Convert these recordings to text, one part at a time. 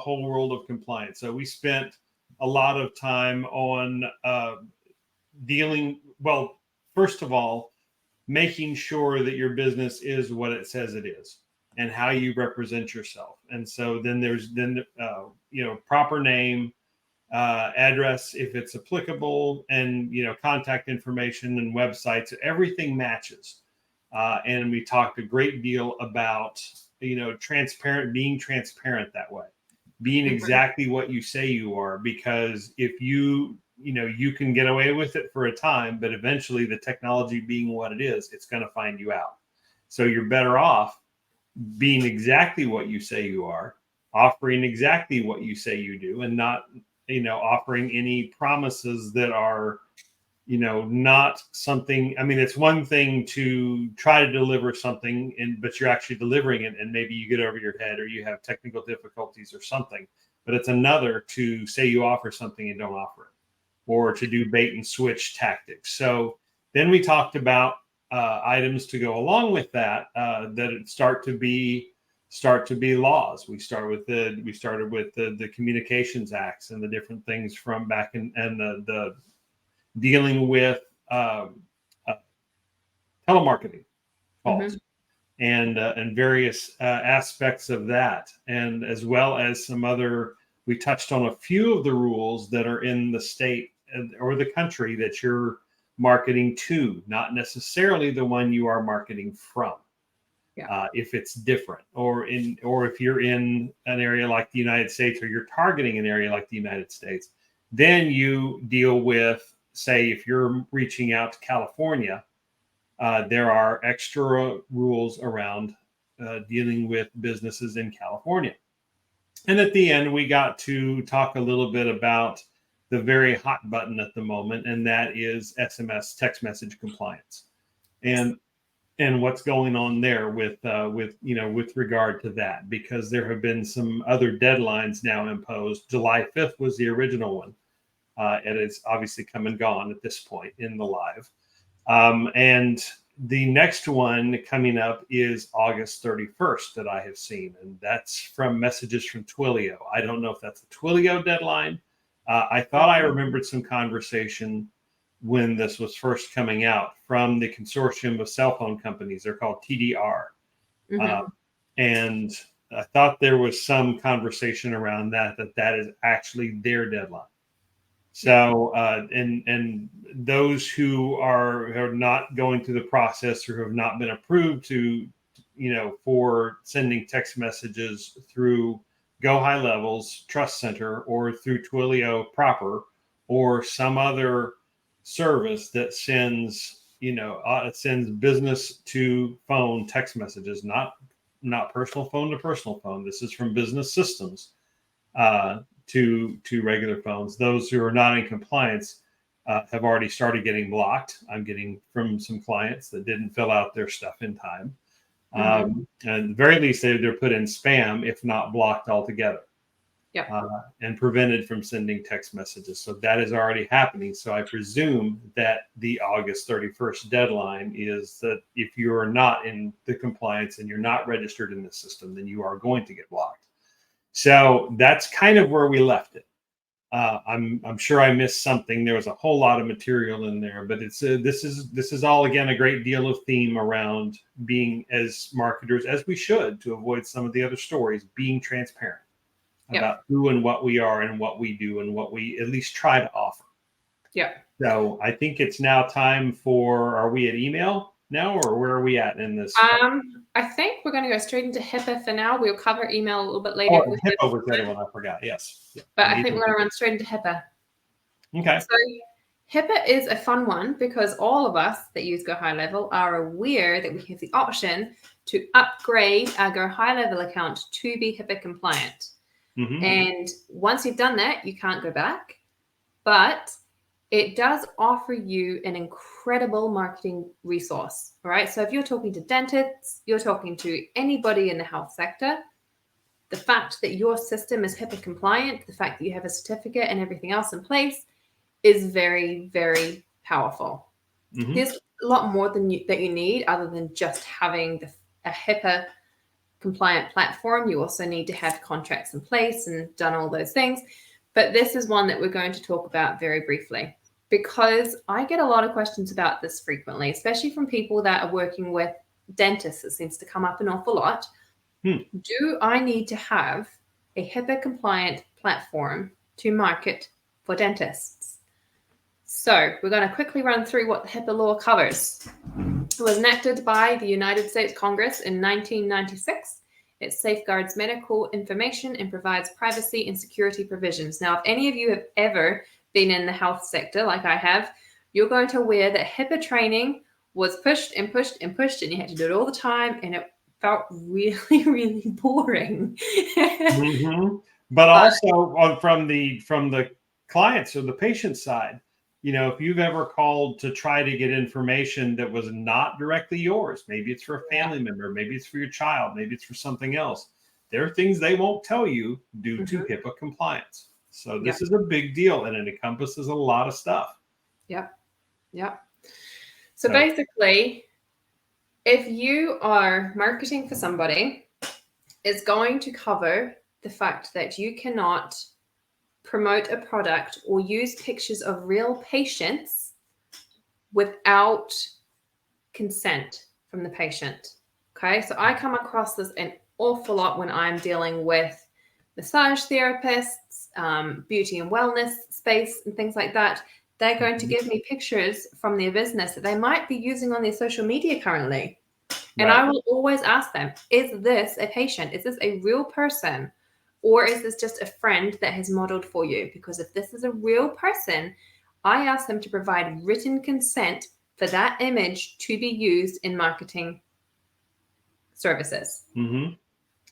whole world of compliance. So we spent a lot of time on first of all, making sure that your business is what it says it is and how you represent yourself. And so then there's proper name, address if it's applicable, and contact information and websites. Everything matches. And we talked a great deal about being transparent that way, being exactly what you say you are, because if you can get away with it for a time, but eventually the technology being what it is, it's going to find you out. So you're better off being exactly what you say you are, offering exactly what you say you do, and not offering any promises that are not something. I mean, it's one thing to try to deliver something, but you're actually delivering it, and maybe you get over your head or you have technical difficulties or something. But it's another to say you offer something and don't offer it, or to do bait and switch tactics. So then we talked about items to go along with that that start to be laws. We started with the Communications Acts and the different things from back in, and the dealing with telemarketing calls and various aspects of that, and as well as some other. We touched on a few of the rules that are in the state or the country that you're marketing to, not necessarily the one you are marketing from. If it's different, or if you're in an area like the United States, or you're targeting an area like the United States, then you deal with, say, if you're reaching out to California, there are extra rules around dealing with businesses in California. And at the end, we got to talk a little bit about the very hot button at the moment, and that is SMS, text message compliance, and what's going on there with regard to that, because there have been some other deadlines now imposed. July 5th was the original one, and it's obviously come and gone at this point in the live. And the next one coming up is August 31st that I have seen, and that's from messages from Twilio. I don't know if that's a Twilio deadline. I thought I remembered some conversation when this was first coming out from the consortium of cell phone companies. They're called TDR. And I thought there was some conversation around that is actually their deadline. So, and those who are not going through the process or have not been approved to, for sending text messages through Go High Levels, Trust Center, or through Twilio proper, or some other service that sends, sends business to phone text messages, not personal phone to personal phone. This is from business systems to regular phones. Those who are not in compliance have already started getting blocked. I'm getting from some clients that didn't fill out their stuff in time. And at the very least, they're put in spam, if not blocked altogether. And prevented from sending text messages. So that is already happening. So I presume that the August 31st deadline is that if you're not in the compliance and you're not registered in the system, then you are going to get blocked. So that's kind of where we left it. I'm sure I missed something. There was a whole lot of material in there, but it's this is all, again, a great deal of theme around being, as marketers, as we should, to avoid some of the other stories, being transparent about who and what we are and what we do and what we at least try to offer. So I think it's now time for, are we at email now, or where are we at in this? I think we're going to go straight into HIPAA for now. We'll cover email a little bit later. HIPAA was the other one I forgot. Yes. But I think we're going to run straight into HIPAA. Okay. So HIPAA is a fun one because all of us that use Go High Level are aware that we have the option to upgrade our Go High Level account to be HIPAA compliant. And once you've done that, you can't go back. But it does offer you an incredible marketing resource, all right? So if you're talking to dentists, you're talking to anybody in the health sector, the fact that your system is HIPAA compliant, the fact that you have a certificate and everything else in place is very, very powerful. There's a lot more that you need other than just having a HIPAA compliant platform, you also need to have contracts in place and done all those things. But this is one that we're going to talk about very briefly, because I get a lot of questions about this frequently, especially from people that are working with dentists. It seems to come up an awful lot. Do I need to have a HIPAA compliant platform to market for dentists? So we're going to quickly run through what the HIPAA law covers. It was enacted by the United States Congress in 1996. It safeguards medical information and provides privacy and security provisions. Now, if any of you have ever been in the health sector like I have, you're going to aware that HIPAA training was pushed and pushed and pushed, and you had to do it all the time, and it felt really, really boring. But also from the clients or the patient side, if you've ever called to try to get information that was not directly yours, maybe it's for a family member, maybe it's for your child, maybe it's for something else, there are things they won't tell you due to HIPAA compliance. So this is a big deal, and it encompasses a lot of stuff. Yep. So basically, if you are marketing for somebody, it's going to cover the fact that you cannot promote a product or use pictures of real patients without consent from the patient. Okay, so I come across this an awful lot when I'm dealing with massage therapists, beauty and wellness space, and things like that. They're going to give me pictures from their business that they might be using on their social media currently. And I will always ask them, is this a patient? Is this a real person? Or is this just a friend that has modeled for you? Because if this is a real person, I ask them to provide written consent for that image to be used in marketing services.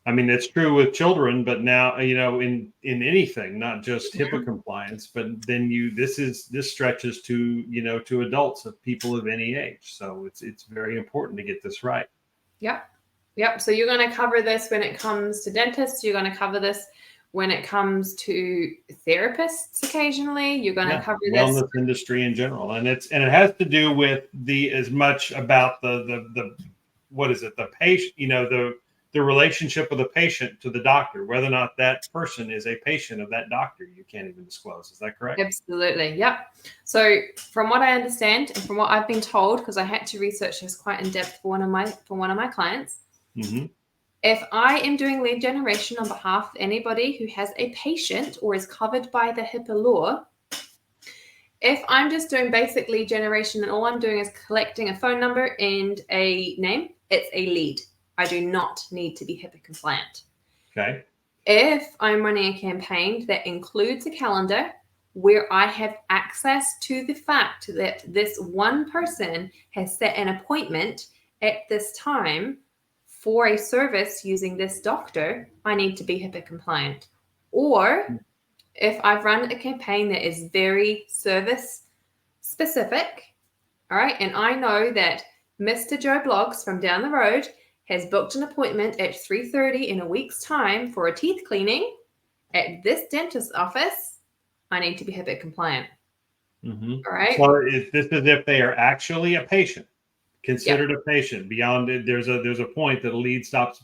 I mean, it's true with children, but now, in anything, not just HIPAA compliance, but then this stretches to, to adults, of people of any age. So it's very important to get this right. Yep. So you're going to cover this when it comes to dentists. You're going to cover this when it comes to therapists occasionally. You're going to cover this wellness industry in general. And it has to do with as much about the what is it? The patient, the relationship of the patient to the doctor, whether or not that person is a patient of that doctor, you can't even disclose. Is that correct? Absolutely. Yep. So from what I understand and from what I've been told, because I had to research this quite in depth for one of my clients, if I am doing lead generation on behalf of anybody who has a patient or is covered by the HIPAA law, if I'm just doing basic lead generation and all I'm doing is collecting a phone number and a name, it's a lead. I do not need to be HIPAA compliant. Okay. If I'm running a campaign that includes a calendar where I have access to the fact that this one person has set an appointment at this time for a service using this doctor, I need to be HIPAA compliant. Or if I've run a campaign that is very service specific, all right, and I know that Mr. Joe Blogs from down the road has booked an appointment at 3:30 in a week's time for a teeth cleaning at this dentist's office, I need to be HIPAA compliant. All right. So this is if they are actually a patient, considered a patient. Beyond it, there's a point that a lead stops.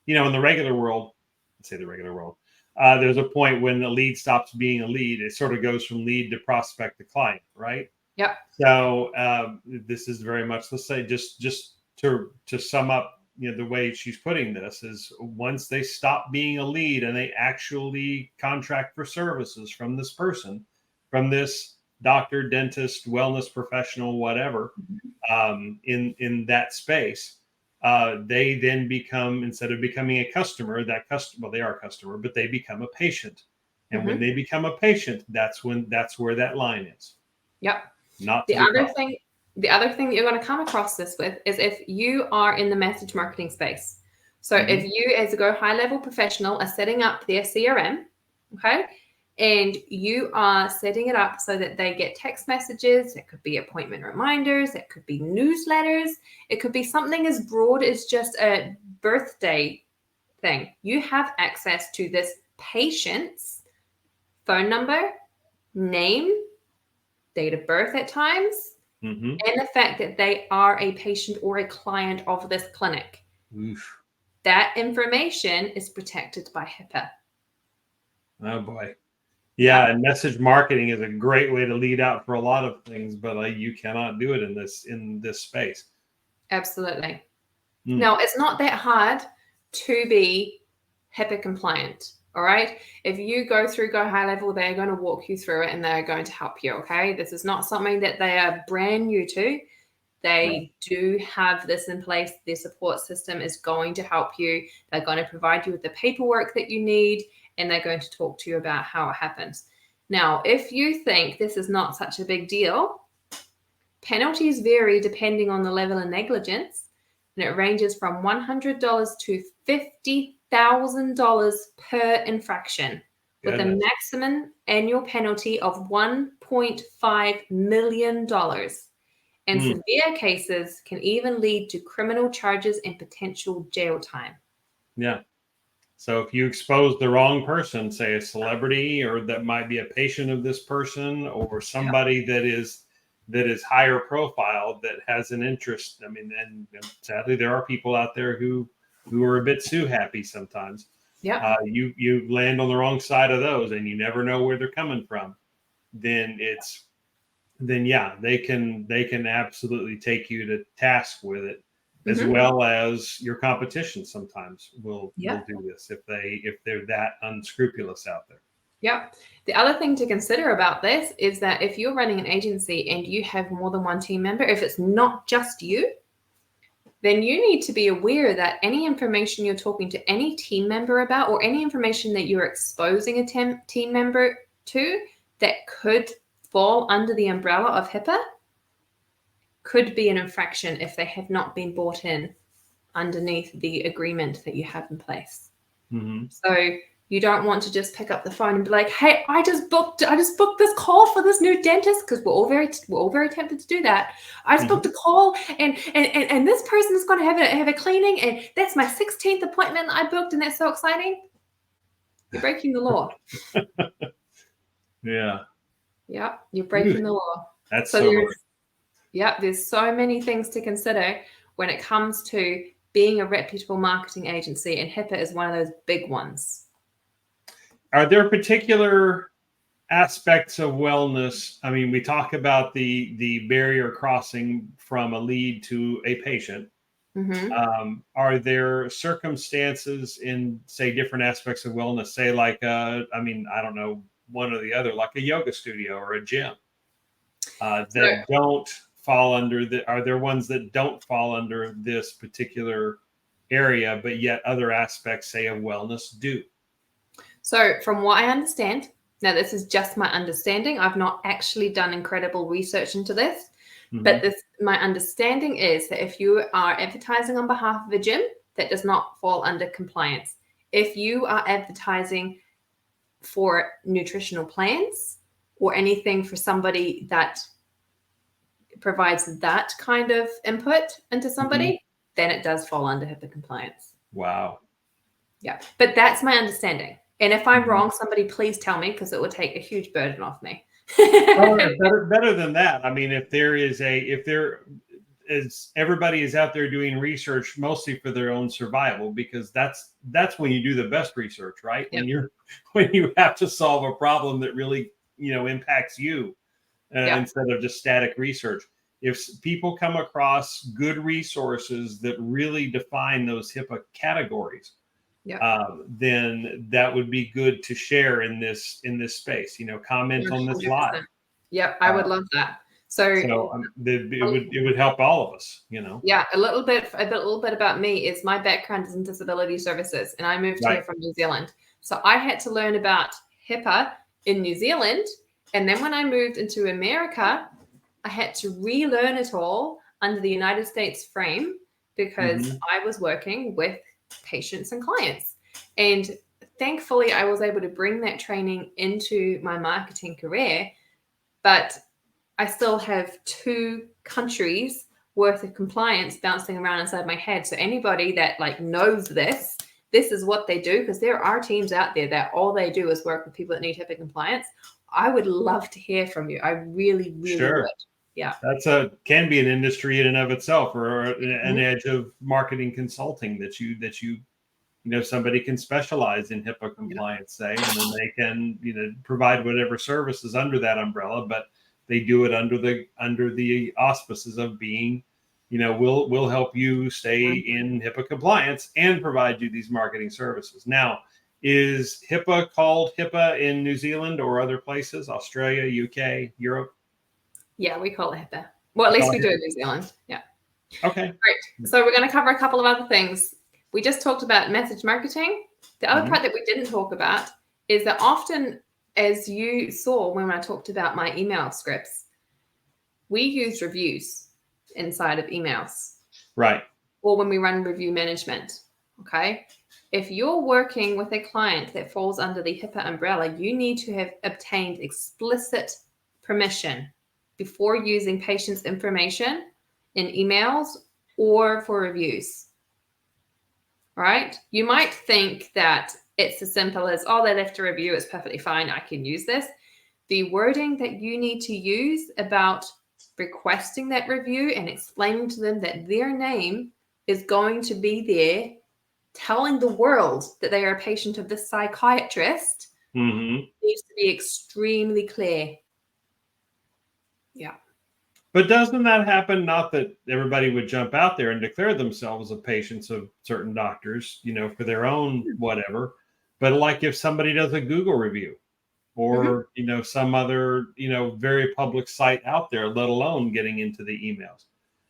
In the regular world, let's say the regular world, there's a point when the lead stops being a lead. It sort of goes from lead to prospect to client, right? Yep. So this is very much the same. Just to sum up, the way she's putting this is once they stop being a lead and they actually contract for services from this person, from this doctor, dentist, wellness professional, whatever, in that space, they then become, instead of becoming a customer, they are a customer, but they become a patient. And when they become a patient, that's where that line is. Yep. Not the other thing that you're going to come across this with is if you are in the message marketing space. So if you, as a Go High Level professional, are setting up their CRM, okay, and you are setting it up so that they get text messages, it could be appointment reminders, it could be newsletters, it could be something as broad as just a birthday thing. You have access to this patient's phone number, name, date of birth at times, and the fact that they are a patient or a client of this clinic. Oof. that information is protected by HIPAA. Oh boy. Yeah, and message marketing is a great way to lead out for a lot of things, but you cannot do it in this space. Absolutely. Now, it's not that hard to be HIPAA compliant. All right. If you go through Go High Level, they're going to walk you through it and they're going to help you. Okay. This is not something that they are brand new to. They do have this in place. Their support system is going to help you. They're going to provide you with the paperwork that you need, and they're going to talk to you about how it happens. Now, if you think this is not such a big deal, penalties vary depending on the level of negligence, and it ranges from $100 to $50,000 per infraction, with a maximum annual penalty of $1.5 million. And severe cases can even lead to criminal charges and potential jail time. Yeah. So if you expose the wrong person, say a celebrity, or that might be a patient of this person, or somebody that is higher profile, that has an interest. I mean, and sadly, there are people out there who are a bit too happy sometimes. Yeah. You land on the wrong side of those, and you never know where they're coming from. Then they can absolutely take you to task with it, as well as your competition sometimes will do this if they're that unscrupulous out there. Yep. The other thing to consider about this is that if you're running an agency and you have more than one team member, if it's not just you, then you need to be aware that any information you're talking to any team member about, or any information that you're exposing a team member to that could fall under the umbrella of HIPAA, could be an infraction if they have not been brought in underneath the agreement that you have in place. So you don't want to just pick up the phone and be like, "Hey, I just booked this call for this new dentist," because we're all very tempted to do that. "I just booked a call, and this person is going to have a cleaning, and that's my 16th appointment I booked, and that's so exciting." You're breaking the law. Yeah, you're breaking the law. That's so. There's so many things to consider when it comes to being a reputable marketing agency, and HIPAA is one of those big ones. Are there particular aspects of wellness? I mean, we talk about the barrier crossing from a lead to a patient. Are there circumstances in, say, different aspects of wellness, say like, I don't know, one or the other, like a yoga studio or a gym, that don't fall under are there ones that don't fall under this particular area, but yet other aspects, say, of wellness do? So from what I understand, now this is just my understanding, I've not actually done incredible research into this, but my understanding is that if you are advertising on behalf of a gym, that does not fall under compliance. If you are advertising for nutritional plans or anything for somebody that provides that kind of input into somebody, then it does fall under HIPAA compliance. Wow. Yeah, but that's my understanding. And if I'm wrong, somebody please tell me, because it would take a huge burden off me. better than that. I mean, if everybody is out there doing research mostly for their own survival, because that's when you do the best research, right? When you have to solve a problem that really impacts you, instead of just static research. If people come across good resources that really define those HIPAA categories, then that would be good to share in this space. Comment on this live. Yep, I would love that. So it would help all of us. Yeah, a little bit about me is my background is in disability services, and I moved here from New Zealand. So I had to learn about HIPAA in New Zealand, and then when I moved into America, I had to relearn it all under the United States frame, because I was working with patients and clients. And thankfully, I was able to bring that training into my marketing career, but I still have 2 countries worth of compliance bouncing around inside my head. So anybody that knows this is what they do, because there are teams out there that all they do is work with people that need HIPAA compliance. I would love to hear from you. I really, really would. Yeah. Can be an industry in and of itself, or an edge of marketing consulting that you somebody can specialize in HIPAA compliance, say, and then they can, provide whatever services under that umbrella, but they do it under the auspices of being, we'll help you stay in HIPAA compliance and provide you these marketing services. Now, is HIPAA called HIPAA in New Zealand or other places, Australia, UK, Europe? Yeah, we call it HIPAA. Well, at least we do in New Zealand. Yeah. Okay. Great. So we're going to cover a couple of other things. We just talked about message marketing. The other part that we didn't talk about is that often, as you saw when I talked about my email scripts, we use reviews inside of emails. Right. Or when we run review management. Okay. If you're working with a client that falls under the HIPAA umbrella, you need to have obtained explicit permission before using patients' information in emails or for reviews. Right? You might think that it's as simple as, oh, they left a review, it's perfectly fine, I can use this. The wording that you need to use about requesting that review and explaining to them that their name is going to be there, telling the world that they are a patient of this psychiatrist, needs to be extremely clear. Yeah. But doesn't that happen? Not that everybody would jump out there and declare themselves as patients of certain doctors, for their own whatever. But like if somebody does a Google review or, some other, very public site out there, let alone getting into the emails.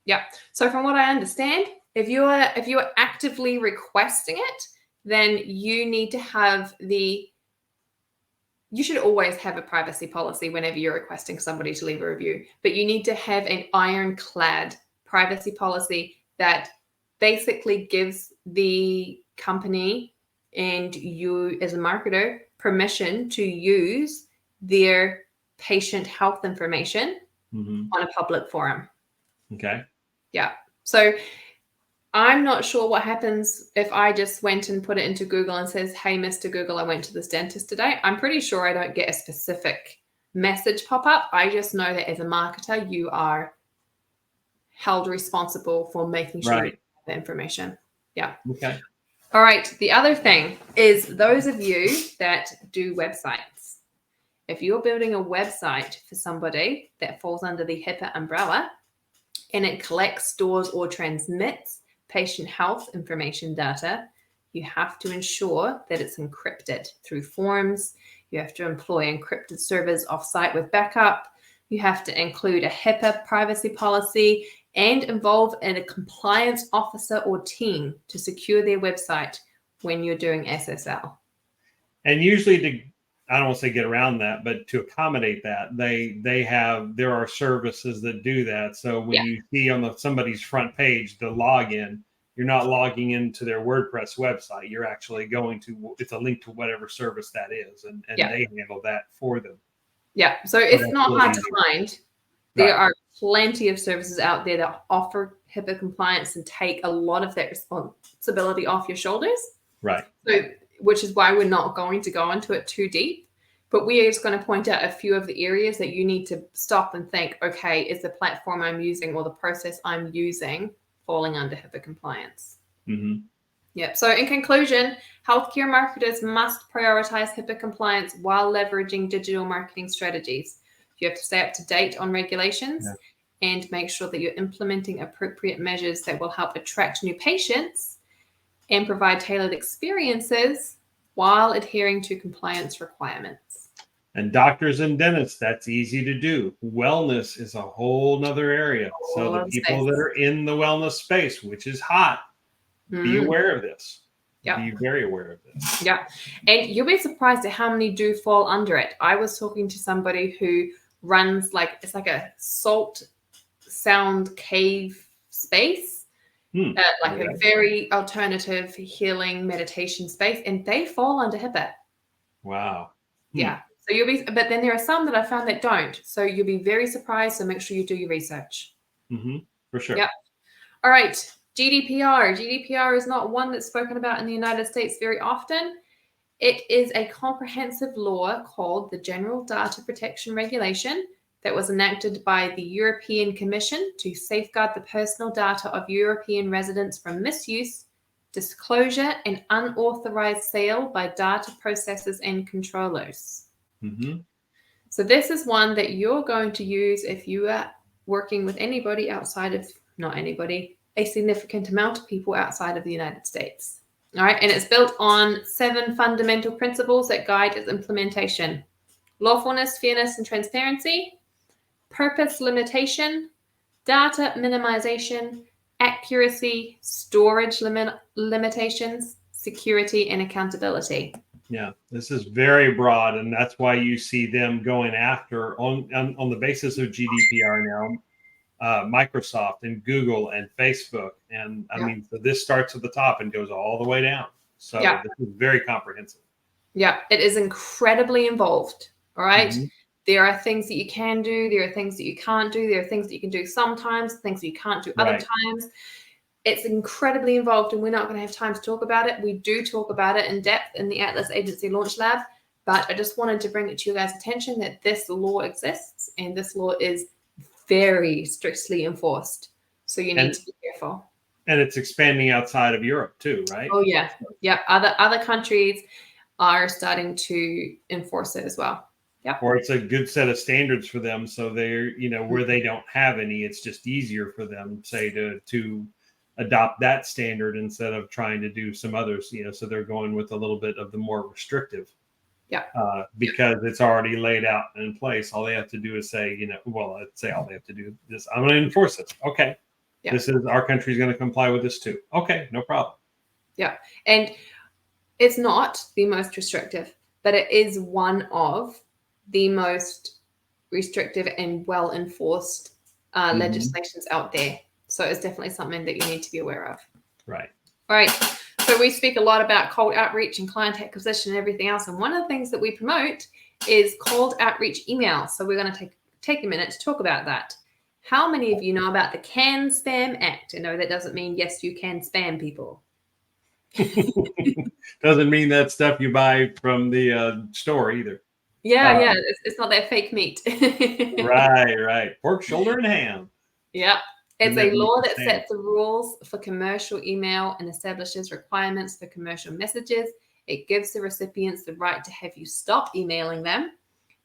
Yeah. So from what I understand, if you're actively requesting it, then you need to have you should always have a privacy policy whenever you're requesting somebody to leave a review, but you need to have an ironclad privacy policy that basically gives the company and you as a marketer permission to use their patient health information on a public forum. Okay. Yeah. So I'm not sure what happens if I just went and put it into Google and says, hey, Mr. Google, I went to this dentist today. I'm pretty sure I don't get a specific message pop up. I just know that as a marketer, you are held responsible for making sure you have the information. Yeah. Okay. All right. The other thing is those of you that do websites. If you're building a website for somebody that falls under the HIPAA umbrella and it collects, stores, or transmits patient health information data, you have to ensure that it's encrypted through forms. You have to employ encrypted servers offsite with backup. You have to include a HIPAA privacy policy and involve a compliance officer or team to secure their website when you're doing SSL. And usually I don't want to say get around that, but to accommodate that, there are services that do that. So when you see on somebody's front page, the login, you're not logging into their WordPress website. You're actually it's a link to whatever service that is. And they handle that for them. Yeah. So it's not hard to find. There are plenty of services out there that offer HIPAA compliance and take a lot of that responsibility off your shoulders. Right. So, which is why we're not going to go into it too deep. But we are just going to point out a few of the areas that you need to stop and think, okay, is the platform I'm using or the process I'm using falling under HIPAA compliance? Yep. So in conclusion, healthcare marketers must prioritize HIPAA compliance while leveraging digital marketing strategies. You have to stay up to date on regulations and make sure that you're implementing appropriate measures that will help attract new patients and provide tailored experiences while adhering to compliance requirements. And doctors and dentists, that's easy to do. Wellness is a whole nother area. So the people that are in the wellness space, which is hot, be aware of this. Be very aware of this. Yeah. And you'll be surprised at how many do fall under it. I was talking to somebody who runs it's like a salt sound cave space. A very alternative healing meditation space, and they fall under HIPAA. Wow. Yeah. So but then there are some that I found that don't. So you'll be very surprised. So make sure you do your research. For sure. Yep. All right. GDPR. GDPR is not one that's spoken about in the United States very often. It is a comprehensive law called the General Data Protection Regulation that was enacted by the European Commission to safeguard the personal data of European residents from misuse, disclosure, and unauthorized sale by data processors and controllers. Mm-hmm. So this is one that you're going to use if you are working with anybody outside of, not anybody, a significant amount of people outside of the United States. All right, and it's built on 7 fundamental principles that guide its implementation: lawfulness, fairness, and transparency, purpose limitation, data minimization, accuracy, storage limitations, security, and accountability. Yeah, this is very broad, and that's why you see them going after on the basis of GDPR now. Microsoft and Google and Facebook, and I mean, so this starts at the top and goes all the way down. So this is very comprehensive. Yeah, it is incredibly involved. All right. Mm-hmm. There are things that you can do. There are things that you can't do. There are things that you can do sometimes, things that you can't do other times. It's incredibly involved, and we're not going to have time to talk about it. We do talk about it in depth in the Atlas Agency Launch Lab, but I just wanted to bring it to you guys' attention that this law exists, and this law is very strictly enforced. So you need to be careful. And it's expanding outside of Europe too, right? Oh yeah, yeah. Other countries are starting to enforce it as well. Yeah. Or it's a good set of standards for them, so they're, where they don't have any, it's just easier for them, say, to adopt that standard instead of trying to do some others. So they're going with a little bit of the more restrictive. Yeah. Because it's already laid out in place. All they have to do is say, I'd say all they have to do is, I'm going to enforce this. Okay. Yeah. This is, our country's going to comply with this too. Okay, no problem. Yeah. And it's not the most restrictive, but it is one of the most restrictive and well enforced legislations out there. So it's definitely something that you need to be aware of. Right. All right. So we speak a lot about cold outreach and client acquisition and everything else. And one of the things that we promote is cold outreach email. So we're going to take a minute to talk about that. How many of you know about the Can Spam Act? And no, that doesn't mean, yes, you can spam people. Doesn't mean that stuff you buy from the store either. Yeah. It's not that fake meat. Right. Pork, shoulder, and ham. Yeah. It's a law that sets the rules for commercial email and establishes requirements for commercial messages. It gives the recipients the right to have you stop emailing them,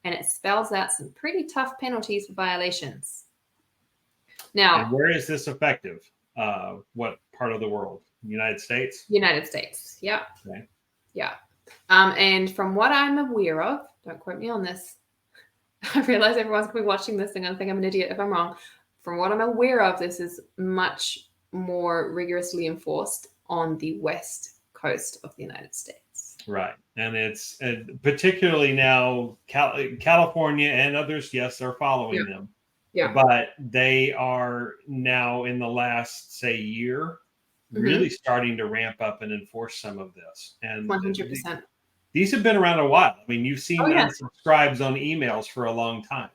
and it spells out some pretty tough penalties for violations. Now, and where is this effective? What part of the world? United States? United States. Yeah. Okay. Yeah. And from what I'm aware of, don't quote me on this. I realize everyone's going to be watching this and going to think I'm an idiot if I'm wrong. From what I'm aware of, this is much more rigorously enforced on the west coast of the United States. Right. And it's particularly now California and others, yes, are following them. Yeah. But they are now in the last, say, year, really starting to ramp up and enforce some of this. And 100%. These have been around a while. I mean, you've seen unsubscribes on emails for a long time.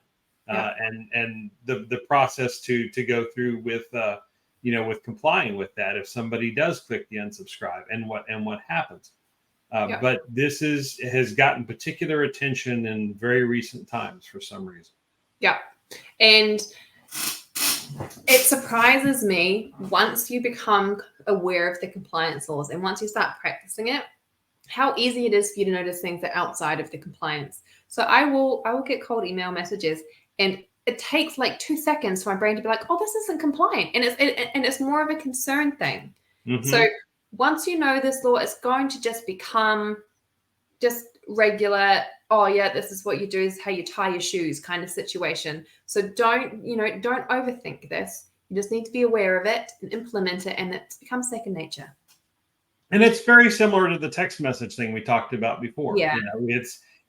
And the process to go through with with complying with that, if somebody does click the unsubscribe, and what happens. But this has gotten particular attention in very recent times for some reason. Yeah. And it surprises me once you become aware of the compliance laws and once you start practicing it, how easy it is for you to notice things that are outside of the compliance. So I will get cold email messages, and it takes like 2 seconds for my brain to be like, oh, this isn't compliant. And it's more of a concern thing. Mm-hmm. So once you know this law, it's going to just become just regular, oh yeah, this is what you do, is how you tie your shoes kind of situation. So don't overthink this. You just need to be aware of it and implement it, and it becomes second nature. And it's very similar to the text message thing we talked about before. Yeah.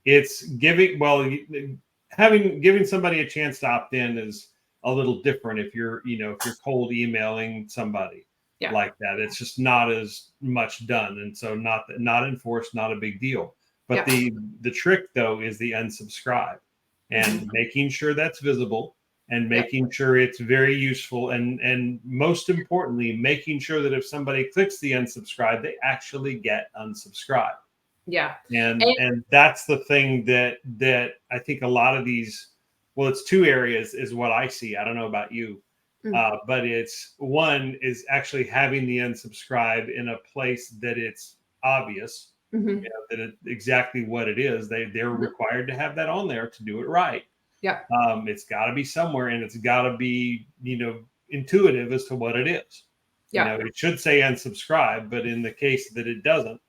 It's giving somebody a chance to opt in is a little different if you're cold emailing somebody like that. It's just not as much done, and so not enforced, not a big deal. But the trick though is the unsubscribe and making sure that's visible and making sure it's very useful, and most importantly, making sure that if somebody clicks the unsubscribe, they actually get unsubscribed. Yeah. And that's the thing that I think a lot of these, well, it's 2 areas is what I see. I don't know about you. But it's one is actually having the unsubscribe in a place that it's obvious, that it's exactly what it is. They're required to have that on there to do it right. Yeah. It's got to be somewhere, and it's got to be, intuitive as to what it is. Yeah. It should say unsubscribe, but in the case that it doesn't,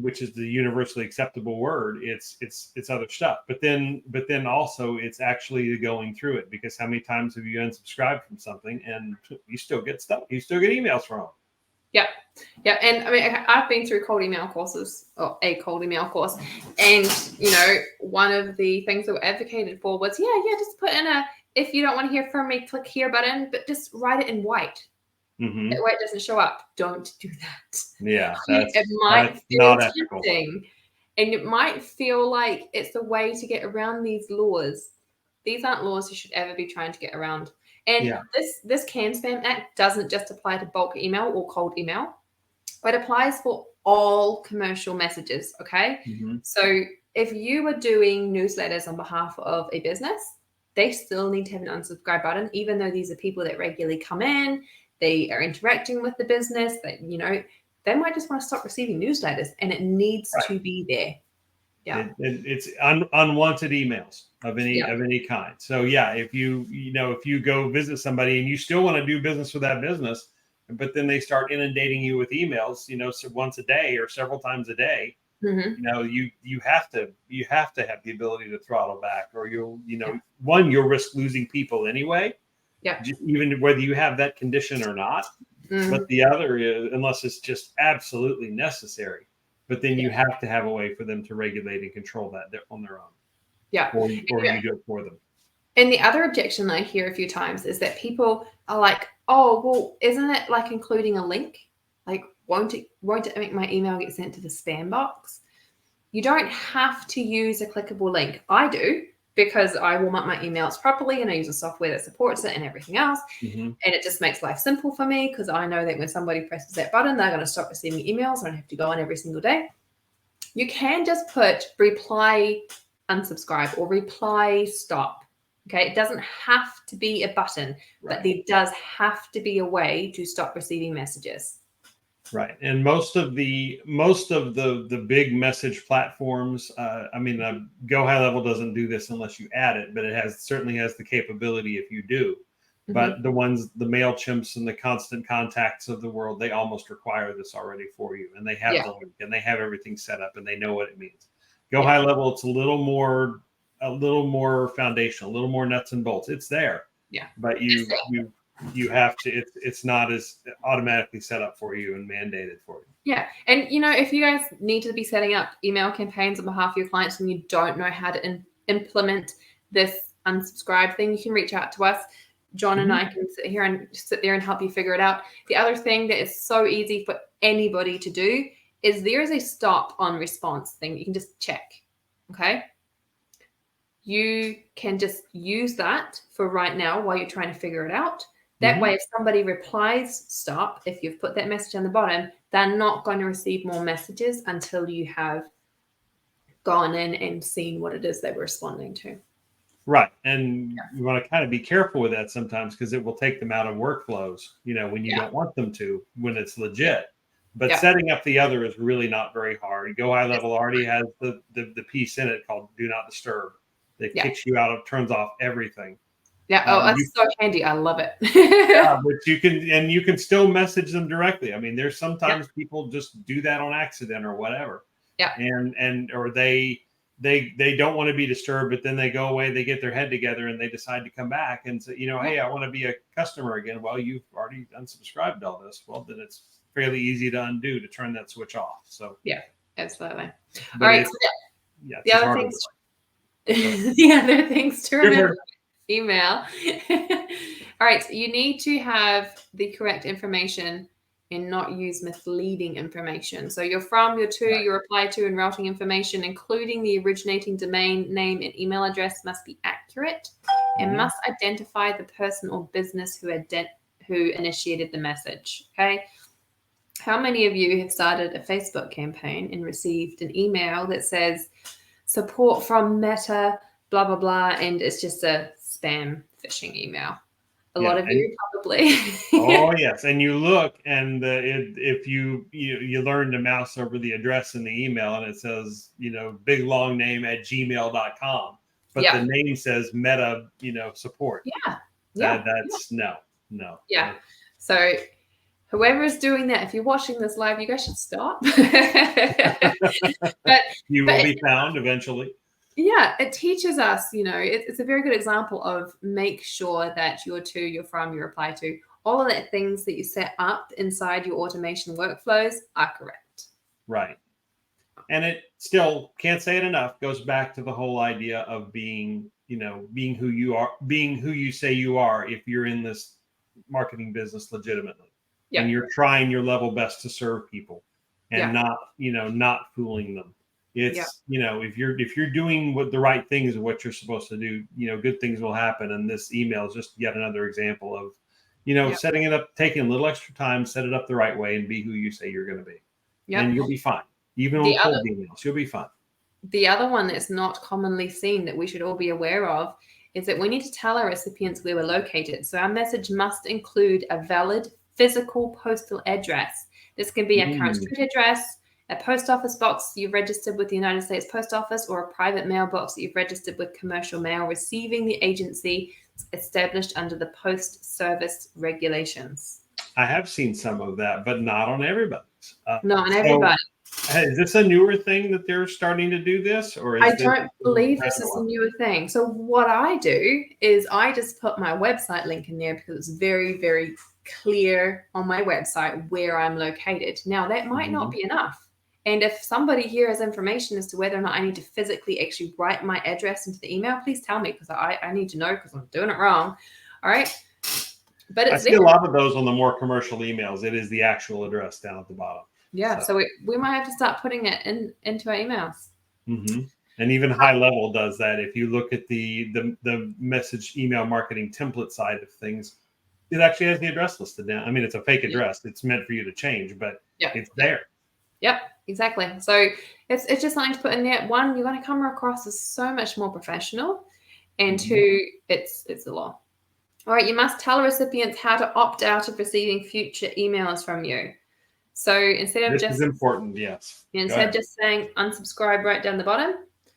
which is the universally acceptable word, it's other stuff. But then also it's actually going through it, because how many times have you unsubscribed from something and you still get stuff, you still get emails from them? Yeah. Yeah. And I mean, I've been through cold email courses, or a cold email course. And, one of the things that were advocated for was, just put in if you don't want to hear from me, click here button, but just write it in white. Mm-hmm. That way it doesn't show up. Don't do that. Yeah. It might that's feel not ethical. tempting, and it might feel like it's a way to get around these laws. These aren't laws you should ever be trying to get around. And this CAN Spam Act doesn't just apply to bulk email or cold email. It applies for all commercial messages, okay? Mm-hmm. So if you are doing newsletters on behalf of a business, they still need to have an unsubscribe button, even though these are people that regularly come in, they are interacting with the business, that, they might just want to stop receiving newsletters, and it needs to be there. Yeah. It's unwanted emails of any kind. So if you go visit somebody and you still want to do business with that business, but then they start inundating you with emails, so once a day or several times a day, you have to have the ability to throttle back, or you'll risk losing people anyway. Yeah. Even whether you have that condition or not. But the other is, unless it's just absolutely necessary, but then you have to have a way for them to regulate and control that on their own. Yeah. Or you do it for them. And the other objection I hear a few times is that people are like, oh, well, isn't it like including a link? Like, won't it make my email get sent to the spam box? You don't have to use a clickable link. I do, because I warm up my emails properly and I use a software that supports it and everything else. Mm-hmm. And it just makes life simple for me, because I know that when somebody presses that button, they're going to stop receiving emails. I don't have to go on every single day. You can just put reply unsubscribe or reply stop. Okay, it doesn't have to be a button, but there does have to be a way to stop receiving messages. Right, and most of the big message platforms, Go High Level doesn't do this unless you add it, but it certainly has the capability if you do. Mm-hmm. But the MailChimps and the Constant Contacts of the world, they almost require this already for you, and they have the link, and they have everything set up, and they know what it means. Go High Level, it's a little more foundational, a little more nuts and bolts. It's there, but you have to, it's not as automatically set up for you and mandated for you. Yeah. And, if you guys need to be setting up email campaigns on behalf of your clients and you don't know how to implement this unsubscribe thing, you can reach out to us. John and I can sit there and help you figure it out. The other thing that is so easy for anybody to do is there is a stop on response thing. You can just check. Okay. You can just use that for right now while you're trying to figure it out. That way, if somebody replies stop, if you've put that message on the bottom, they're not going to receive more messages until you have gone in and seen what it is they were responding to. Right. And you want to kind of be careful with that sometimes, because it will take them out of workflows, when you don't want them to, when it's legit. But setting up the other is really not very hard. Go High Level already has the piece in it called Do Not Disturb that kicks you out of, turns off everything. Yeah. Oh, that's so handy. I love it. But you can still message them directly. I mean, there's sometimes people just do that on accident or whatever. Yeah. Or they don't want to be disturbed, but then they go away, they get their head together, and they decide to come back and say, hey, I want to be a customer again. Well, you've already unsubscribed all this. Well, then it's fairly easy to undo, to turn that switch off. So yeah, absolutely. All right. The other things to remember. Email. All right. You need to have the correct information and not use misleading information. So your from, your to, your reply to, and routing information, including the originating domain name and email address, must be accurate and must identify the person or business who initiated the message. Okay. How many of you have started a Facebook campaign and received an email that says support from Meta, blah, blah, blah, and it's just a spam phishing email? A lot of you probably. Oh yes, and you look, and if you learn to mouse over the address in the email, and it says big long name at gmail.com, but Yeah. the name says Meta support. Yeah. Yeah. That's no. Yeah. So whoever is doing that, if you're watching this live, you guys should stop. but You will be found eventually. Yeah, it teaches us, it's a very good example of make sure that your to, your from, your reply to, all of the things that you set up inside your automation workflows are correct. Right. And it still, can't say it enough, goes back to the whole idea of being who you are, being who you say you are if you're in this marketing business legitimately. Yeah. And you're trying your level best to serve people and Yeah. not fooling them. It's if you're doing what the right things and what you're supposed to do, good things will happen. And this email is just yet another example of setting it up, taking a little extra time, set it up the right way, and be who you say you're going to be. And you'll be fine. Even on cold emails, you'll be fine. The other one that's not commonly seen that we should all be aware of is that we need to tell our recipients where we're located. So our message must include a valid physical postal address. This can be a current street address, a post office box you've registered with the United States Post Office, or a private mailbox that you've registered with commercial mail receiving the agency established under the Post Service regulations. I have seen some of that, but not on everybody's. Not on everybody. Is this a newer thing that they're starting to do this, or I don't believe this is a newer thing. So what I do is I just put my website link in there because it's very, very clear on my website where I'm located. Now that might not be enough. And if somebody here has information as to whether or not I need to physically actually write my address into the email, please tell me, because I need to know, because I'm doing it wrong. All right. But I see a lot of those on the more commercial emails. It is the actual address down at the bottom. Yeah, so we might have to start putting it into our emails. Mm-hmm. And even High Level does that. If you look at the message email marketing template side of things, it actually has the address listed down. I mean, it's a fake address. It's meant for you to change, but it's there. Yep, exactly. So it's just something to put in there. One, you're going to come across as so much more professional, and two, it's the law. All right, you must tell recipients how to opt out of receiving future emails from you. So instead of this is important, yes. Instead of just saying unsubscribe right down the bottom,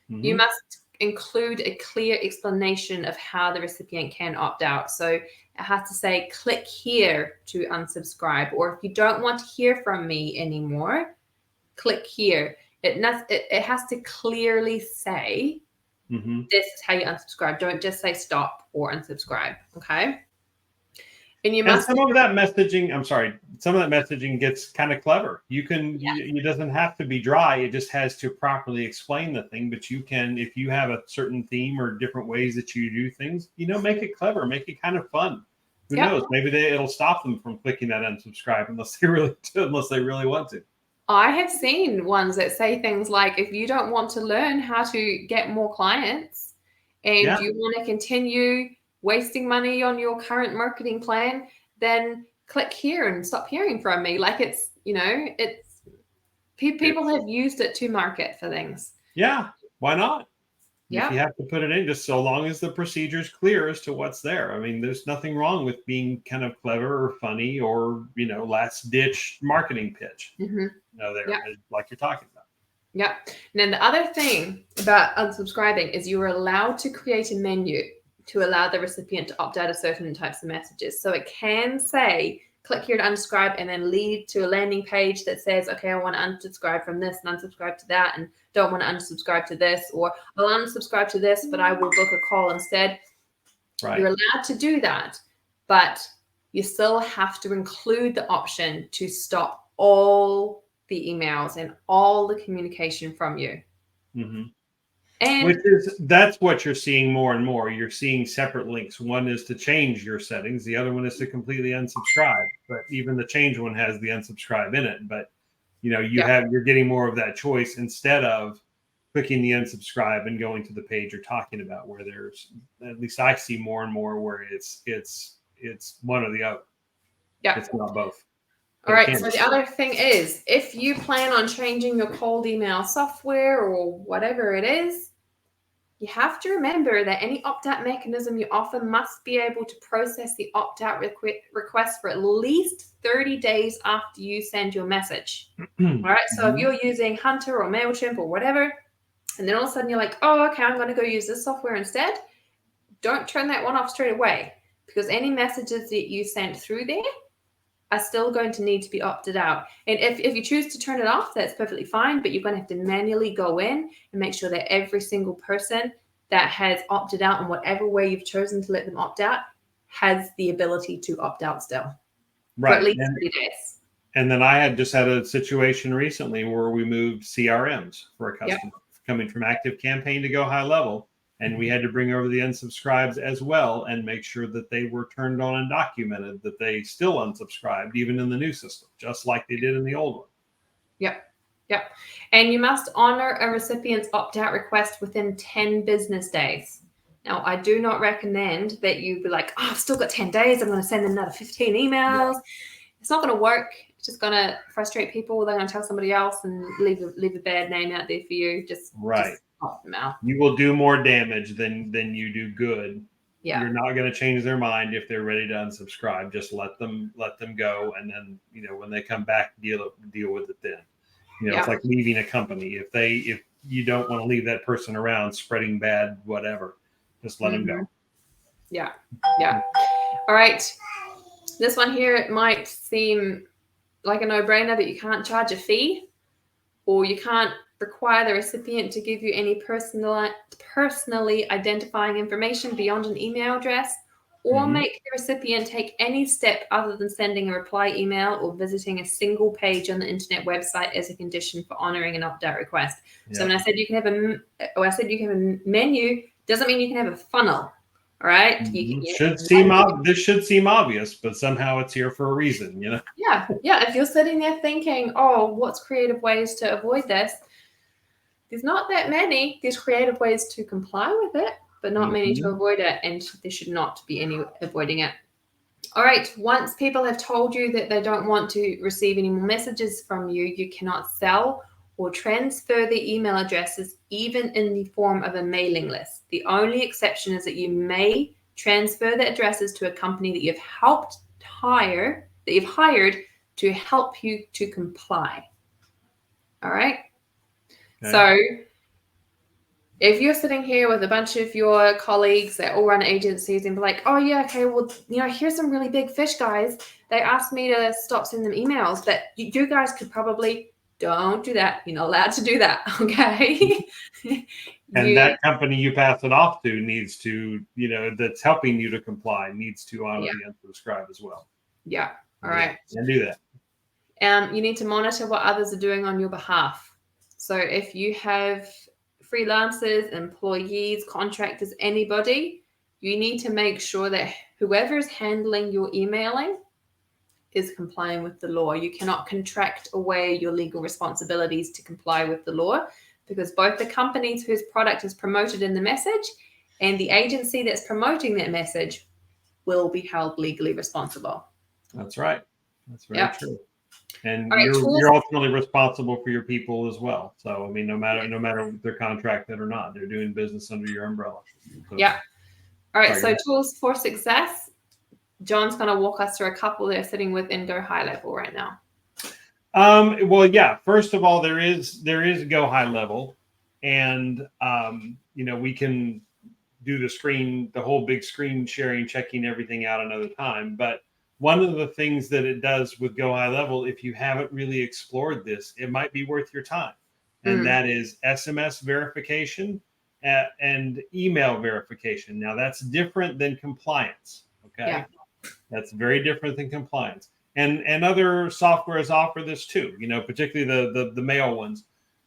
you must include a clear explanation of how the recipient can opt out. So it has to say, click here to unsubscribe, or if you don't want to hear from me anymore, click here. It has to clearly say, this is how you unsubscribe. Don't just say stop or unsubscribe. Okay. And some of that messaging gets kind of clever. You can, it doesn't have to be dry. It just has to properly explain the thing. But you can, if you have a certain theme or different ways that you do things, make it clever, make it kind of fun. Who knows? Maybe it'll stop them from clicking that unsubscribe unless they really want to. I have seen ones that say things like, if you don't want to learn how to get more clients and you want to continue wasting money on your current marketing plan, then click here and stop hearing from me. Like people have used it to market for things. Yeah, why not? Yeah. If you have to put it in, just so long as the procedure is clear as to what's there. I mean, there's nothing wrong with being kind of clever or funny or last ditch marketing pitch. Like you're talking about. Yeah. And then the other thing about unsubscribing is you're allowed to create a menu to allow the recipient to opt out of certain types of messages. So it can say, click here to unsubscribe, and then lead to a landing page that says, okay, I want to unsubscribe from this and unsubscribe to that, and don't want to unsubscribe to this, or I'll unsubscribe to this, but I will book a call instead. Right. You're allowed to do that, but you still have to include the option to stop all the emails and all the communication from you. And that's what you're seeing more and more. You're seeing separate links. One is to change your settings. The other one is to completely unsubscribe. But even the change one has the unsubscribe in it. But you're getting more of that choice instead of clicking the unsubscribe and going to the page you're talking about, where there's, at least I see more and more where it's one or the other. Yeah, it's not both. All right. So the other thing is, if you plan on changing your cold email software or whatever it is, you have to remember that any opt-out mechanism you offer must be able to process the opt-out request for at least 30 days after you send your message. All right. So if you're using Hunter or MailChimp or whatever, and then all of a sudden you're like, oh, okay, I'm going to go use this software instead, don't turn that one off straight away, because any messages that you sent through there are still going to need to be opted out. And if you choose to turn it off, that's perfectly fine, but you're going to have to manually go in and make sure that every single person that has opted out in whatever way you've chosen to let them opt out has the ability to opt out still. Right. For at least 30 days. And then I had just had a situation recently where we moved CRMs for a customer coming from Active Campaign to Go High Level. And we had to bring over the unsubscribes as well and make sure that they were turned on and documented that they still unsubscribed, even in the new system, just like they did in the old one. Yep. And you must honor a recipient's opt-out request within 10 business days. Now, I do not recommend that you be like, oh, I've still got 10 days. I'm going to send them another 15 emails. It's not going to work. It's just going to frustrate people. They're going to tell somebody else and leave a bad name out there for you. Just opt them out. You will do more damage than you do good. Yeah. You're not going to change their mind if they're ready to unsubscribe. Just let them go, and then when they come back, deal with it then. It's like leaving a company. If you don't want to leave that person around spreading bad whatever, just let them go. Yeah. All right. This one here, it might seem like a no-brainer, but you can't charge a fee, or you can't require the recipient to give you any personally identifying information beyond an email address, or make the recipient take any step other than sending a reply email or visiting a single page on the internet website as a condition for honoring an opt-out request. So when I said you can have a menu, doesn't mean you can have a funnel. All right. This should seem obvious, but somehow it's here for a reason, Yeah. If you're sitting there thinking, oh, what's creative ways to avoid this? There's not that many. There's creative ways to comply with it, but not many to avoid it. And there should not be any avoiding it. All right. Once people have told you that they don't want to receive any more messages from you, you cannot sell or transfer the email addresses, even in the form of a mailing list. The only exception is that you may transfer the addresses to a company that you've hired to help you to comply. All right. Okay. So if you're sitting here with a bunch of your colleagues that all run agencies and be like, oh yeah, okay, well, here's some really big fish guys. They asked me to stop sending them emails, but you guys could probably. Don't do that. You're not allowed to do that. Okay. And that company you pass it off to needs to, that's helping you to comply, needs to honor the unsubscribe as well. Yeah. All right. And do that. You need to monitor what others are doing on your behalf. So if you have freelancers, employees, contractors, anybody, you need to make sure that whoever is handling your emailing is complying with the law. You cannot contract away your legal responsibilities to comply with the law, because both the companies whose product is promoted in the message and the agency that's promoting that message will be held legally responsible. That's right. That's very true. And right, you're ultimately responsible for your people as well. So, no matter if they're contracted or not, they're doing business under your umbrella. So, all right. So tools for success. John's going to walk us through a couple they're sitting with in Go High Level right now. First of all, there is Go High Level, and we can do the whole big screen sharing, checking everything out another time. But one of the things that it does with Go High Level, if you haven't really explored this, it might be worth your time, and that is SMS verification and email verification. Now that's different than compliance. Okay. Yeah. That's very different than compliance. And other softwares offer this too, particularly the mail ones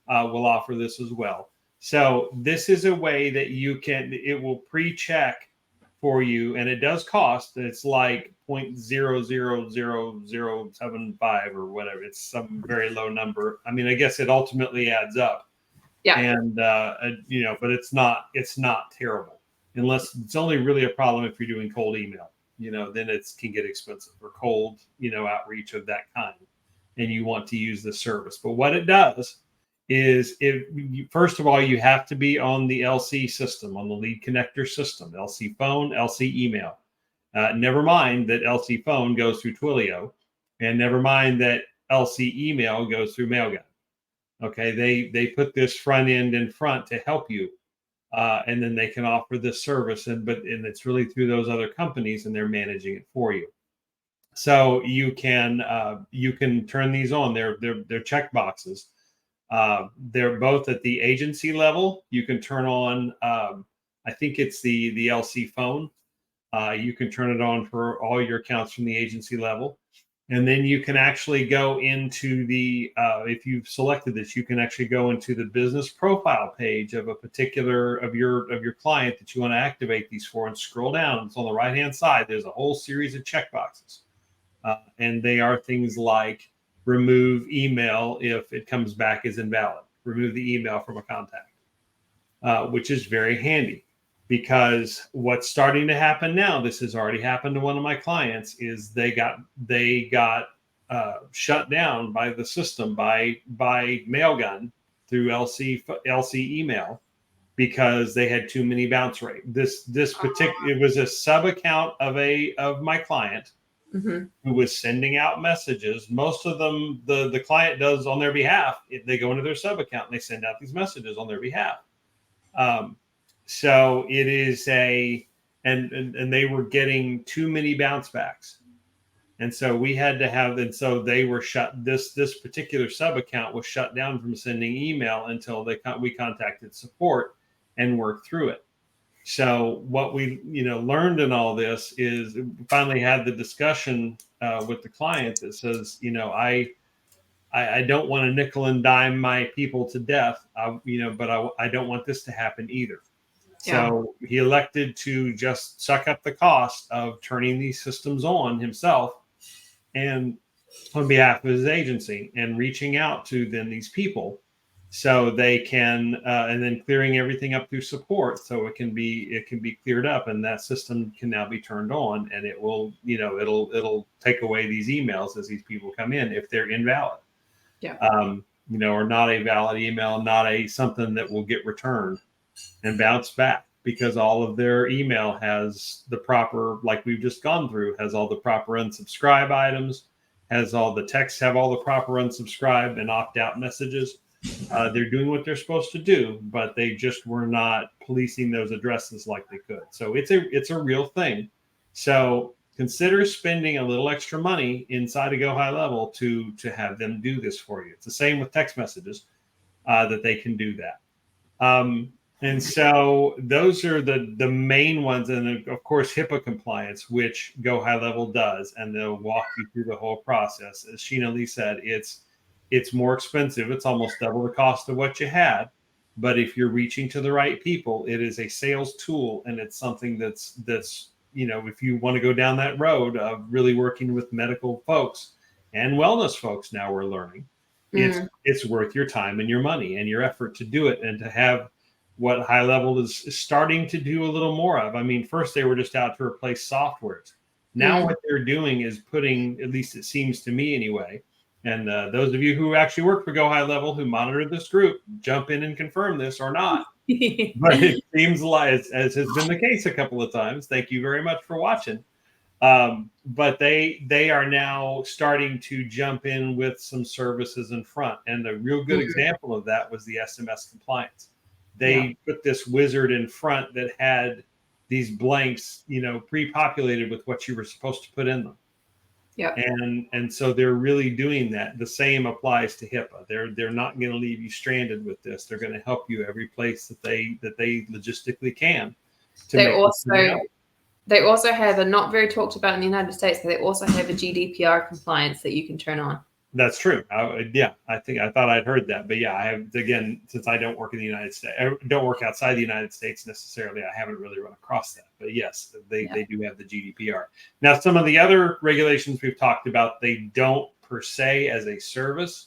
will offer this as well. So this is a way that it will pre-check for you, and it does cost. It's like 0.000075 or whatever. It's some very low number. I guess it ultimately adds up. Yeah. And but it's not terrible, unless it's only really a problem if you're doing cold email. Then it can get expensive, or cold, outreach of that kind, and you want to use the service. But what it does is first of all, you have to be on the LC system, on the lead connector system, LC phone, LC email. Never mind that LC phone goes through Twilio, and never mind that LC email goes through Mailgun. Okay, they put this front end in front to help you, and then they can offer this service, and it's really through those other companies, and they're managing it for you. So you can turn these on. They're check boxes. They're both at the agency level. You can turn on. I think it's the LC phone. You can turn it on for all your accounts from the agency level. And then you can actually go into the, if you've selected this, you can actually go into the business profile page of a particular of your client that you want to activate these for, and scroll down. It's on the right-hand side. There's a whole series of checkboxes. And they are things like remove email if it comes back as invalid, remove the email from a contact, which is very handy. Because what's starting to happen now, this has already happened to one of my clients, is they got shut down by the system by Mailgun through LC email, because they had too many bounce rate. This particular, it was a sub account of my client, who was sending out messages. Most of them the client does on their behalf. They go into their sub account and they send out these messages on their behalf. So it is and they were getting too many bounce backs. And so we had to have, and so they were shut, this particular sub account was shut down from sending email until we contacted support and worked through it. So what we, learned in all this is, we finally had the discussion with the client that says, I don't want to nickel and dime my people to death, but I don't want this to happen either. So he elected to just suck up the cost of turning these systems on himself, and on behalf of his agency, and reaching out to then these people, so they can, and then clearing everything up through support, so it can be cleared up, and that system can now be turned on, and it will, it'll take away these emails as these people come in if they're invalid. Or not a valid email, not something that will get returned and bounce back, because all of their email has the proper, like we've just gone through, has all the proper unsubscribe items, has all the texts, have all the proper unsubscribe and opt out messages. They're doing what they're supposed to do, but they just were not policing those addresses like they could. So it's a real thing. So consider spending a little extra money inside of Go High Level to have them do this for you. It's the same with text messages, that they can do that. And so those are the main ones. And of course, HIPAA compliance, which Go High Level does, and they'll walk you through the whole process. As Sheena Lee said, it's more expensive. It's almost double the cost of what you had. But if you're reaching to the right people, it is a sales tool, and it's something that's if you want to go down that road of really working with medical folks and wellness folks, now we're learning, it's worth your time and your money and your effort to do it, and to have what High Level is starting to do a little more of. I mean, first they were just out to replace softwares. Now what they're doing is putting, at least it seems to me anyway, and those of you who actually work for Go High Level, who monitor this group, jump in and confirm this or not. But it seems like, as has been the case a couple of times, thank you very much for watching. But they are now starting to jump in with some services in front. And a real good example of that was the SMS compliance. They put this wizard in front that had these blanks, pre-populated with what you were supposed to put in them. And so they're really doing that. The same applies to HIPAA. They're not going to leave you stranded with this. They're going to help you every place that they logistically can. They also have a, not very talked about in the United States, but they also have a GDPR compliance that you can turn on. That's true. I thought I'd heard that, but I have, again, since I don't work in the United States, I don't work outside the United States necessarily, I haven't really run across that. But yes, they do have the GDPR. Now, some of the other regulations we've talked about, they don't per se as a service,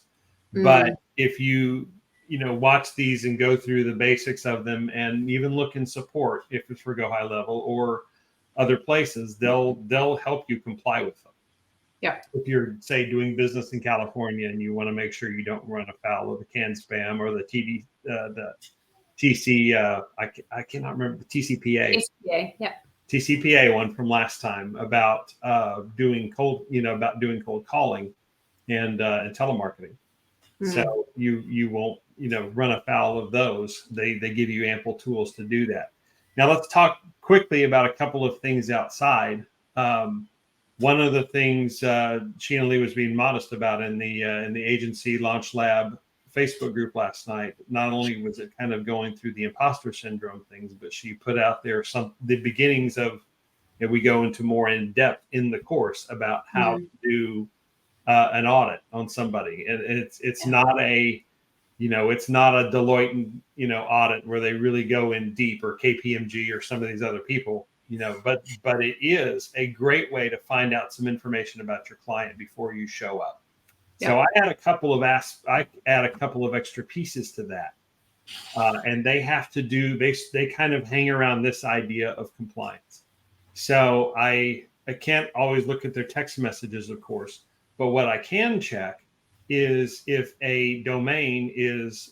but if you watch these and go through the basics of them, and even look in support, if it's for Go High Level or other places, they'll help you comply with them. Yeah. If you're, say, doing business in California and you want to make sure you don't run afoul of the CAN spam or the TC, I cannot remember the TCPA. TCPA, yeah. TCPA one from last time about doing cold calling and telemarketing. So you won't run afoul of those. They give you ample tools to do that. Now let's talk quickly about a couple of things outside. One of the things Sheena Lee was being modest about in the agency launch lab Facebook group last night. Not only was it kind of going through the imposter syndrome things, but she put out there the beginnings of. And we go into more in depth in the course about how to do an audit on somebody. And it's not a Deloitte audit where they really go in deep, or KPMG or some of these other people. But it is a great way to find out some information about your client before you show up. Yeah. So I add a couple of extra pieces to that, and they have to do. They kind of hang around this idea of compliance. So I can't always look at their text messages, of course, but what I can check is if a domain is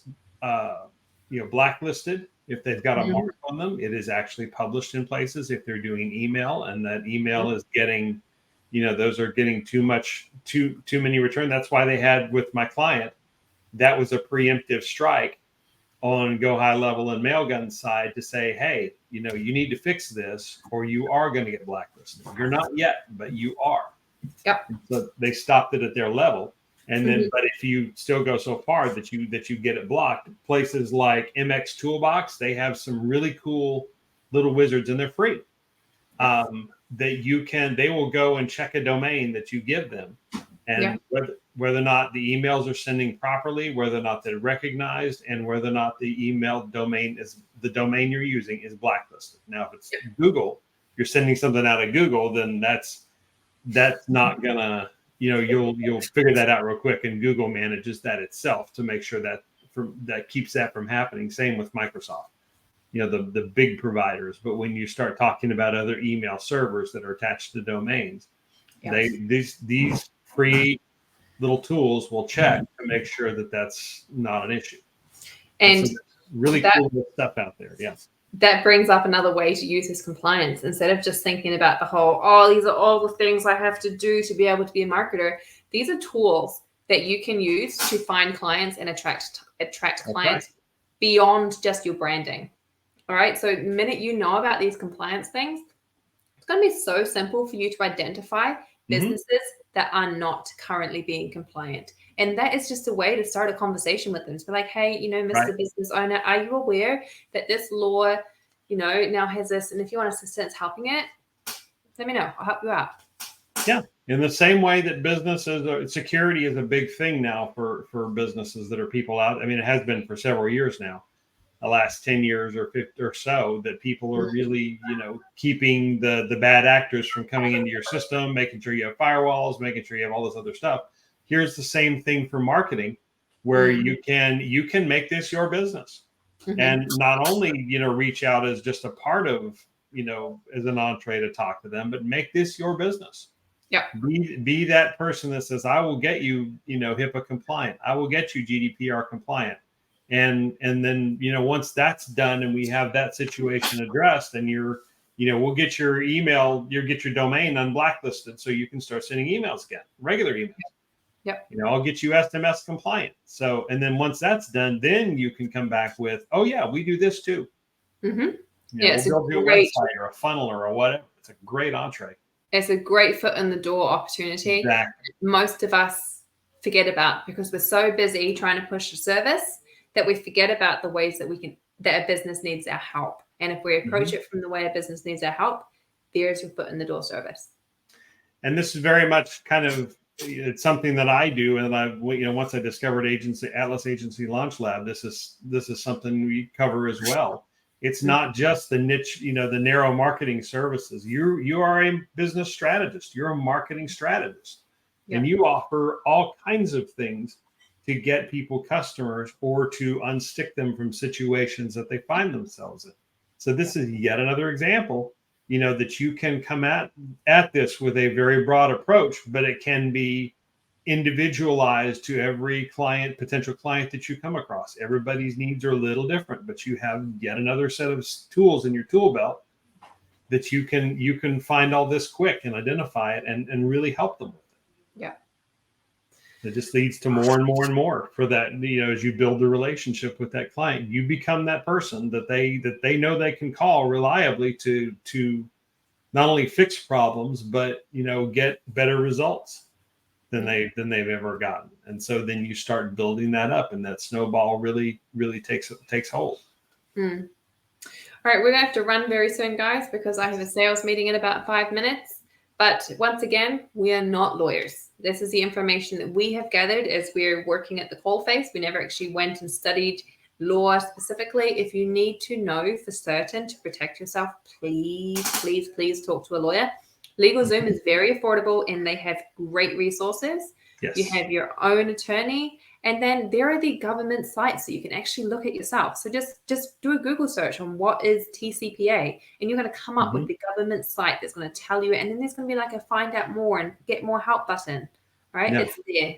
blacklisted. If they've got a mark on them, it is actually published in places. If they're doing email and that email is getting, those are getting too many return. That's why they had with my client, that was a preemptive strike on Go High Level and Mailgun side to say, hey, you need to fix this or you are going to get blacklisted. You're not yet, but you are. Yep. So they stopped it at their level. And then, but if you still go so far that you get it blocked, places like MX Toolbox, they have some really cool little wizards, and they're free. They will go and check a domain that you give them, and whether or not the emails are sending properly, whether or not they're recognized, and whether or not the email domain the domain you're using is blacklisted. Now, if it's Google, you're sending something out of Google, then that's not gonna. You'll figure that out real quick, and Google manages that itself to make sure that keeps that from happening. Same with Microsoft, the big providers. But when you start talking about other email servers that are attached to domains, these free little tools will check to make sure that that's not an issue. And so really cool stuff out there. Yeah. That brings up another way to use this compliance. Instead of just thinking about the whole, these are all the things I have to do to be able to be a marketer. These are tools that you can use to find clients and attract clients beyond just your branding. All right. So the minute you know about these compliance things, it's going to be so simple for you to identify businesses that are not currently being compliant. And that is just a way to start a conversation with them. To be like, hey, Mr. Business owner, are you aware that this law, now has this? And if you want assistance helping it, let me know. I'll help you out. Yeah. In the same way that businesses, security is a big thing now for businesses that are people out. I mean, it has been for several years now, the last 10 years or 50 or so, that people are really, keeping the bad actors from coming into your system, making sure you have firewalls, making sure you have all this other stuff. Here's the same thing for marketing, where you can make this your business, and not only reach out as just a part of as an entree to talk to them, but make this your business. Yeah. Be that person that says, I will get you HIPAA compliant, I will get you GDPR compliant, and then once that's done and we have that situation addressed, then we'll get your email, you'll get your domain unblacklisted, so you can start sending emails again, regular emails. Yep. I'll get you SMS compliant. So, and then once that's done, then you can come back with, oh yeah, we do this too. Yes, we'll do a website or a funnel or whatever. It's a great entree. It's a great foot in the door opportunity. Exactly. Most of us forget about, because we're so busy trying to push a service that we forget about the ways that a business needs our help. And if we approach it from the way a business needs our help, there's your foot in the door service. And this is very much it's something that I do, and once I discovered Atlas Agency Launch Lab, this is something we cover as well. It's not just the niche, the narrow marketing services. You are a business strategist. You're a marketing strategist, and you offer all kinds of things to get people customers or to unstick them from situations that they find themselves in. So this is yet another example that you can come at this with a very broad approach, but it can be individualized to every potential client that you come across. Everybody's needs are a little different, but you have yet another set of tools in your tool belt that you can find all this quick and identify it and really help them with it. Yeah. It just leads to more and more and more for that. As you build the relationship with that client, you become that person that they know they can call reliably to not only fix problems, but get better results than they've ever gotten. And so then you start building that up, and that snowball really takes hold. Mm. All right, we're going to have to run very soon, guys, because I have a sales meeting in about 5 minutes. But once again, we are not lawyers. This is the information that we have gathered as we're working at the coalface. We never actually went and studied law specifically. If you need to know for certain to protect yourself, please talk to a lawyer. LegalZoom is very affordable, and they have great resources. Yes. You have your own attorney, and then there are the government sites that you can actually look at yourself. So just do a Google search on what is TCPA, and you're going to come up with the government site that's going to tell you. And then there's going to be like a find out more and get more help button, right? Yeah. It's there.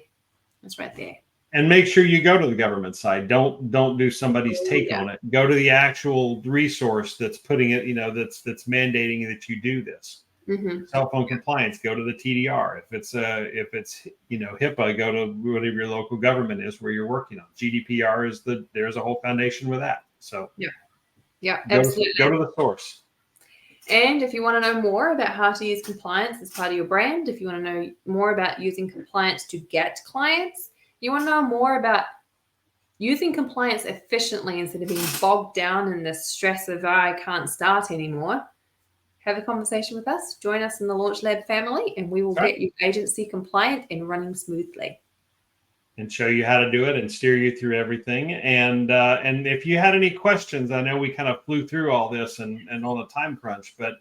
It's right there. And make sure you go to the government side. Don't do somebody's take on it. Go to the actual resource that's putting it, that's mandating that you do this. Mm-hmm. Cell phone compliance, go to the TDR. If it's HIPAA, go to whatever your local government is where you're working on. GDPR there's a whole foundation with that. So absolutely. Go to the source. And if you want to know more about how to use compliance as part of your brand, if you want to know more about using compliance to get clients, you want to know more about using compliance efficiently instead of being bogged down in the stress of I can't start anymore. Have a conversation with us. Join us in the Launch Lab family, and we will get you agency compliant and running smoothly. And show you how to do it and steer you through everything. And if you had any questions, I know we kind of flew through all this and on a time crunch, but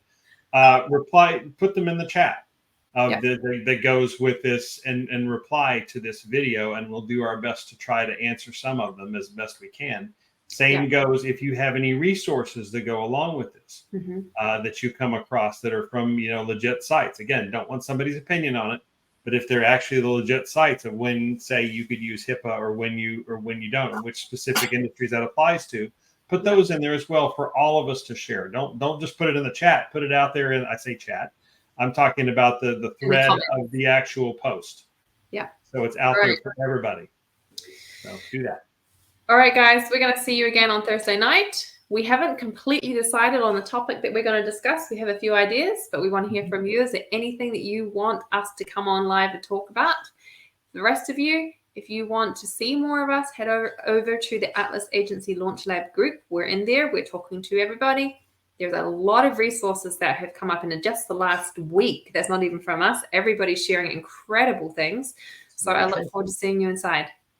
put them in the chat that goes with this and reply to this video, and we'll do our best to try to answer some of them as best we can. Same goes if you have any resources that go along with this that you come across that are from legit sites. Again, don't want somebody's opinion on it, but if they're actually the legit sites of when, say, you could use HIPAA or when you don't, and which specific industries that applies to, put those in there as well for all of us to share. Don't just put it in the chat. Put it out there. And I say chat. I'm talking about the thread of the actual post. Yeah. So it's out there for everybody. So do that. All right, guys, we're going to see you again on Thursday night. We haven't completely decided on the topic that we're going to discuss. We have a few ideas, but we want to hear from you. Is there anything that you want us to come on live and talk about? The rest of you, if you want to see more of us, head over to the Atlas Agency Launch Lab group. We're in there. We're talking to everybody. There's a lot of resources that have come up in just the last week. That's not even from us. Everybody's sharing incredible things. So I look forward to seeing you inside.